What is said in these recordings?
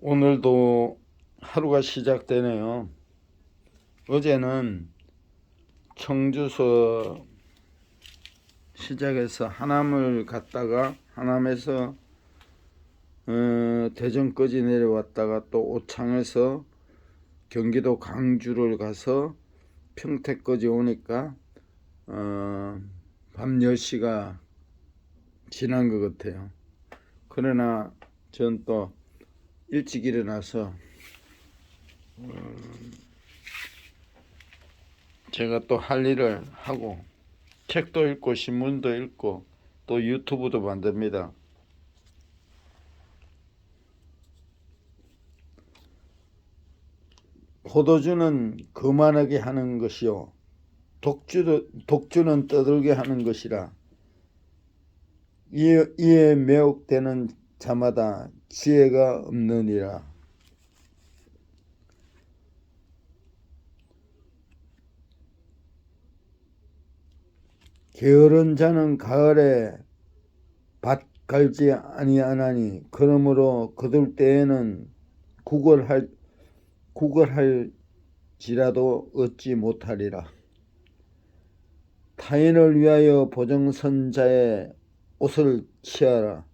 오늘도 하루가 시작되네요. 어제는 청주서 시작해서 하남을 갔다가 하남에서 대전까지 내려왔다가 또 오창에서 경기도 광주를 가서 평택까지 오니까 밤 10시가 지난 것 같아요. 그러나 전 또 일찍 일어나서 제가 또 할 일을 하고 책도 읽고 신문도 읽고 또 유튜브도 만듭니다. 포도주는 거만하게 하는 것이요 독주는 떠들게 하는 것이라. 이에 매혹되는 자마다 지혜가 없느니라. 게으른 자는 가을에 밭 갈지 아니하나니 그러므로 거둘 때에는 구걸할지라도 얻지 못하리라. 타인을 위하여 보정선 자의 옷을 취하라.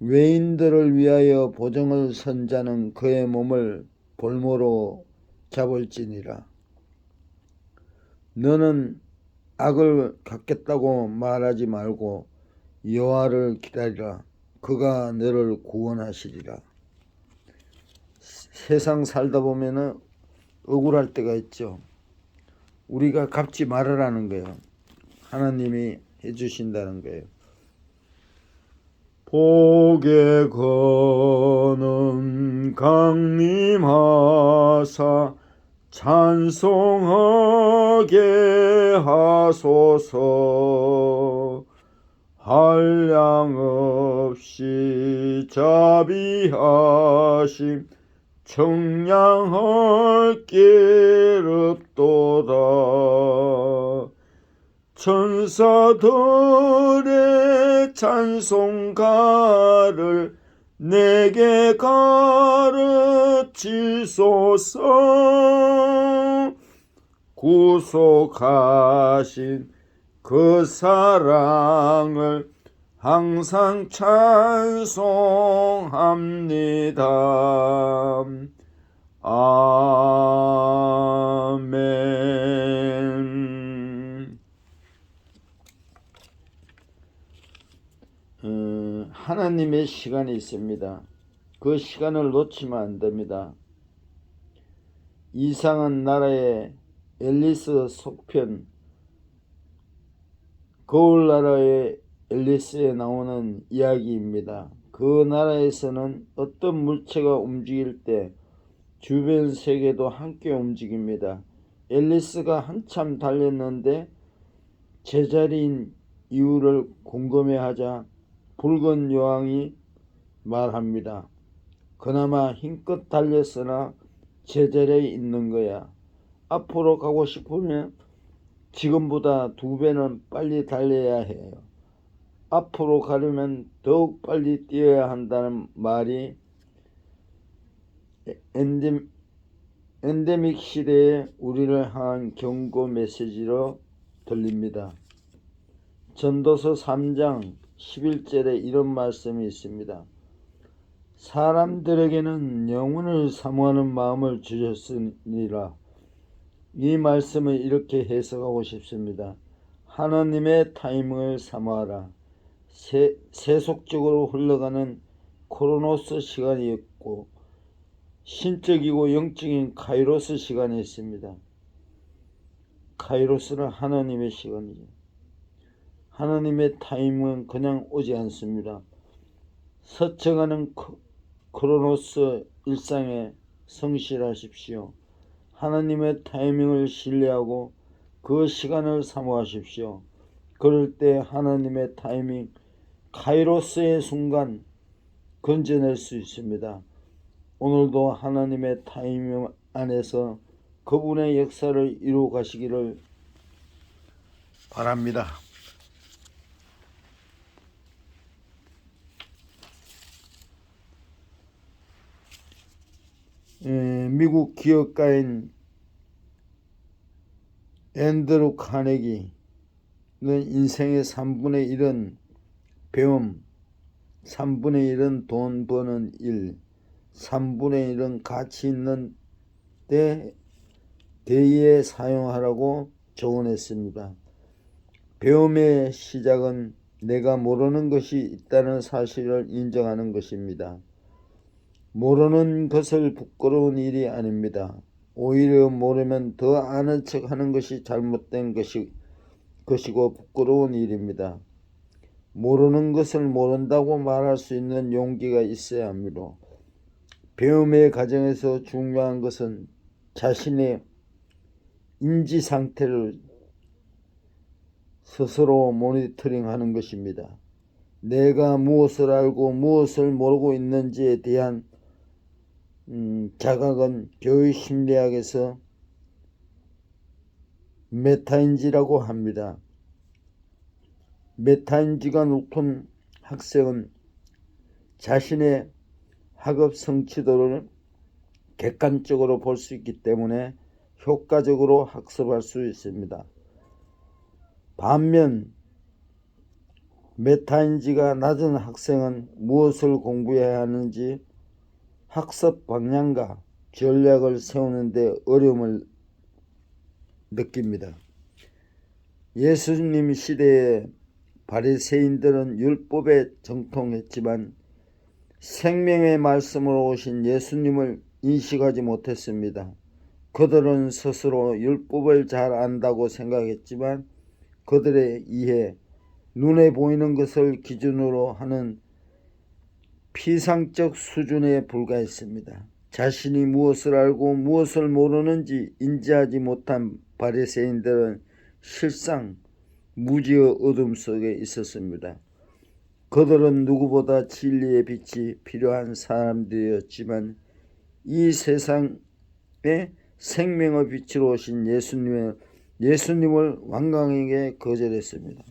외인들을 위하여 보정을 선 자는 그의 몸을 볼모로 잡을지니라. 너는 악을 갚겠다고 말하지 말고 여호와를 기다리라. 그가 너를 구원하시리라. 세상 살다 보면은 억울할 때가 있죠. 우리가 갚지 말으라는 거예요. 하나님이 해주신다는 거예요. 복에 거는 강림하사 찬송하게 하소서. 한량 없이 자비하심 청량할 길 없도다. 천사들의 찬송가를 내게 가르치소서. 구속하신 그 사랑을 항상 찬송합니다. 아멘. 하나님의 시간이 있습니다. 그 시간을 놓치면 안 됩니다. 이상한 나라의 앨리스 속편, 거울나라의 앨리스에 나오는 이야기입니다. 그 나라에서는 어떤 물체가 움직일 때 주변 세계도 함께 움직입니다. 앨리스가 한참 달렸는데 제자리인 이유를 궁금해하자 붉은 여왕이 말합니다. 그나마 힘껏 달렸으나 제자리에 있는 거야. 앞으로 가고 싶으면 지금보다 2배는 빨리 달려야 해요. 앞으로 가려면 더욱 빨리 뛰어야 한다는 말이 엔데믹 시대에 우리를 향한 경고 메시지로 들립니다. 전도서 3장 11절에 이런 말씀이 있습니다. 사람들에게는 영혼을 사모하는 마음을 주셨으니라. 이 말씀을 이렇게 해석하고 싶습니다. 하나님의 타이밍을 사모하라. 세속적으로 흘러가는 크로노스 시간이 있고 신적이고 영적인 카이로스 시간이 있습니다. 카이로스는 하나님의 시간이죠. 하나님의 타이밍은 그냥 오지 않습니다. 스쳐가는 크로노스 일상에 성실하십시오. 하나님의 타이밍을 신뢰하고 그 시간을 사모하십시오. 그럴 때 하나님의 타이밍, 카이로스의 순간 건져낼 수 있습니다. 오늘도 하나님의 타이밍 안에서 그분의 역사를 이루어 가시기를 바랍니다. 미국 기업가인 앤드루 카네기는 인생의 3분의 1은 배움, 3분의 1은 돈 버는 일, 3분의 1은 가치 있는 대의에 사용하라고 조언했습니다. 배움의 시작은 내가 모르는 것이 있다는 사실을 인정하는 것입니다. 모르는 것을 부끄러운 일이 아닙니다. 오히려 모르면 더 아는 척하는 것이 잘못된 것이고 부끄러운 일입니다. 모르는 것을 모른다고 말할 수 있는 용기가 있어야 합니다. 배움의 과정에서 중요한 것은 자신의 인지 상태를 스스로 모니터링하는 것입니다. 내가 무엇을 알고 무엇을 모르고 있는지에 대한 자각은 교육심리학에서 메타인지라고 합니다. 메타인지가 높은 학생은 자신의 학업 성취도를 객관적으로 볼 수 있기 때문에 효과적으로 학습할 수 있습니다. 반면 메타인지가 낮은 학생은 무엇을 공부해야 하는지 학습 방향과 전략을 세우는 데 어려움을 느낍니다. 예수님 시대에 바리새인들은 율법에 정통했지만 생명의 말씀으로 오신 예수님을 인식하지 못했습니다. 그들은 스스로 율법을 잘 안다고 생각했지만 그들의 이해, 눈에 보이는 것을 기준으로 하는 피상적 수준에 불과했습니다. 자신이 무엇을 알고 무엇을 모르는지 인지하지 못한 바리새인들은 실상 무지의 어둠 속에 있었습니다. 그들은 누구보다 진리의 빛이 필요한 사람들이었지만 이 세상에 생명의 빛으로 오신 예수님을 완강하게 거절했습니다.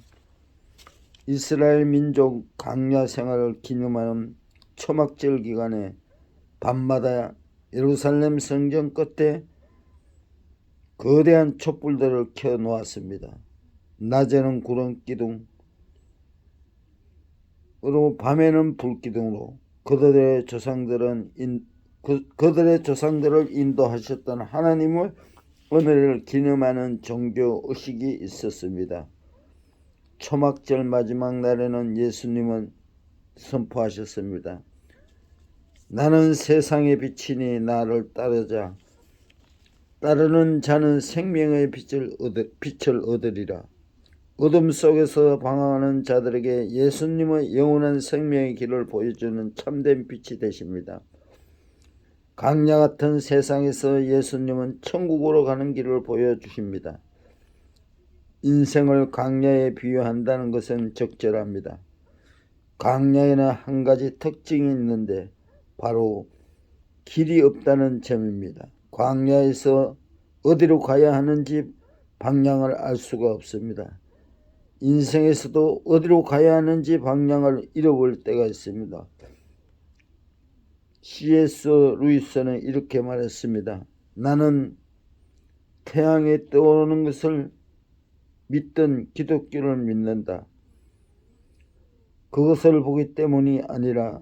이스라엘 민족 광야 생활을 기념하는 초막절 기간에 밤마다 예루살렘 성전 끝에 거대한 촛불들을 켜 놓았습니다. 낮에는 구름 기둥으로 밤에는 불 기둥으로 그들의 조상들을 인도하셨던 하나님의 은혜를 기념하는 종교 의식이 있었습니다. 초막절 마지막 날에는 예수님은 선포하셨습니다. 나는 세상의 빛이니 나를 따르는 자는 생명의 빛을 얻으리라. 어둠 속에서 방황하는 자들에게 예수님의 영원한 생명의 길을 보여주는 참된 빛이 되십니다. 광야 같은 세상에서 예수님은 천국으로 가는 길을 보여주십니다. 인생을 광야에 비유한다는 것은 적절합니다. 광야에는 한 가지 특징이 있는데 바로 길이 없다는 점입니다. 광야에서 어디로 가야 하는지 방향을 알 수가 없습니다. 인생에서도 어디로 가야 하는지 방향을 잃어버릴 때가 있습니다. C.S. 루이스는 이렇게 말했습니다. 나는 태양이 떠오르는 것을 믿던 기독교를 믿는다. 그것을 보기 때문이 아니라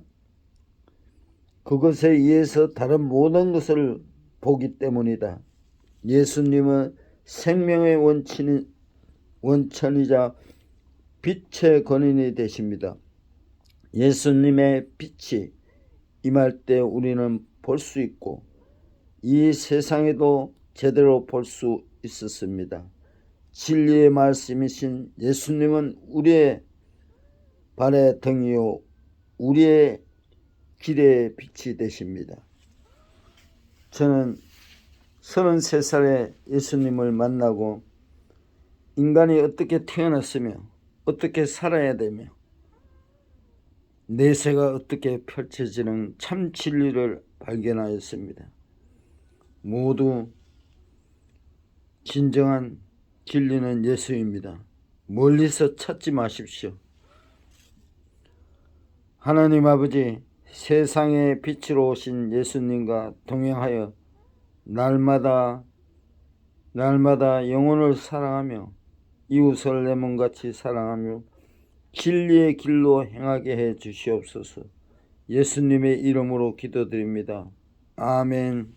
그것에 의해서 다른 모든 것을 보기 때문이다. 예수님은 생명의 원천이자 빛의 근원이 되십니다. 예수님의 빛이 임할 때 우리는 볼 수 있고 이 세상에도 제대로 볼 수 있었습니다. 진리의 말씀이신 예수님은 우리의 발의 등이요 우리의 길의 빛이 되십니다. 저는 33살에 예수님을 만나고 인간이 어떻게 태어났으며 어떻게 살아야 되며 내세가 어떻게 펼쳐지는 참 진리를 발견하였습니다. 모두 진정한 진리는 예수입니다. 멀리서 찾지 마십시오. 하나님 아버지, 세상의 빛으로 오신 예수님과 동행하여 날마다 영혼을 사랑하며 이웃을 내 몸같이 사랑하며 진리의 길로 행하게 해 주시옵소서. 예수님의 이름으로 기도드립니다. 아멘.